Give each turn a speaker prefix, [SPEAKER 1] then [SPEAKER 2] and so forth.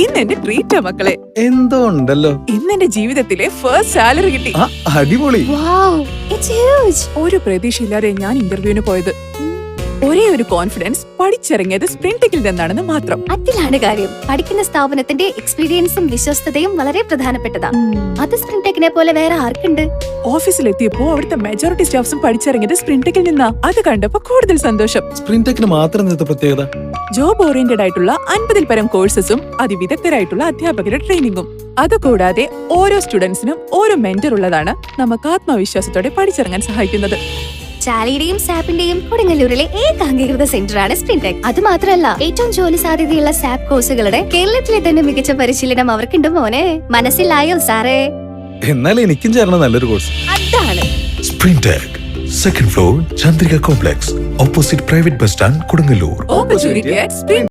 [SPEAKER 1] ഇന്ന് എന്റെ ട്രീറ്റാ മക്കളെ.
[SPEAKER 2] എന്തോ ഉണ്ടല്ലോ.
[SPEAKER 1] ഇന്ന് എന്റെ ജീവിതത്തിലെ ഫസ്റ്റ് സാലറി കിട്ടി.
[SPEAKER 2] അടിപൊളി.
[SPEAKER 1] ഒരു പ്രതീക്ഷയില്ലാതെ ഞാൻ ഇന്റർവ്യൂവിന് പോയത്. ഒരേ ഒരു കോൺഫിഡൻസ്, പഠിച്ചിറങ്ങിയത് സ്പ്രിന്റെക്കിൽ നിന്നാണെന്ന് മാത്രം.
[SPEAKER 3] അതിലാണ് കാര്യം. പഠിക്കുന്ന സ്ഥാപനത്തിന്റെ എക്സ്പീരിയൻസും വിശ്വസ്തതയും വളരെ പ്രധാനപ്പെട്ടതാണ്. അത് സ്പ്രിന്റെക്കിനെ പോലെ വേറെ ആർക്കുണ്ട്?
[SPEAKER 1] ഓഫീസിലെത്തിയപ്പോ അവിടുത്തെ മെജോറിറ്റി സ്റ്റാഫ്സും പഠിച്ചിറങ്ങിയത് സ്പ്രിന്റെക്കിൽ നിന്നാ. അത് കണ്ടപ്പോ കൂടുതൽ സന്തോഷം.
[SPEAKER 2] സ്പ്രിന്റെക്കിന് മാത്രം പ്രത്യേകത
[SPEAKER 1] ജോബ് ഓറിയന്റഡ് ആയിട്ടുള്ള 50-ൽ പരം കോഴ്സസും അതിവിദഗ്ധരായിട്ടുള്ള അധ്യാപകരുടെ ട്രെയിനിങ്ങും. അതുകൂടാതെ ഓരോ സ്റ്റുഡൻസിനും ഓരോ മെന്റർ ഉള്ളതാണ് നമുക്ക് ആത്മവിശ്വാസത്തോടെ പഠിച്ചിറങ്ങാൻ സഹായിക്കുന്നത്.
[SPEAKER 3] ചാലിയുടെയും സാപ്പിന്റെയും കൊടുങ്ങല്ലൂരിലെ ഏകാംഗീകൃത സെന്ററാണ് സ്പ്രിന്റെക്. അത് മാത്രമല്ല, ഏറ്റവും ജോലി സാധ്യതയുള്ള സാപ്പ് കോഴ്സുകളുടെ കേരളത്തിലെ തന്നെ മികച്ച പരിശീലനം അവർക്കുണ്ട് മോനെ. മനസ്സിലായോ സാറേ?
[SPEAKER 2] എന്നാൽ എനിക്കും ചേർന്ന നല്ലൊരു കോഴ്സ്
[SPEAKER 3] അതാണ്
[SPEAKER 4] Sprintech. Second floor Chandrika complex, opposite private bus stand, Kodungallur.
[SPEAKER 1] Opportunity at Spring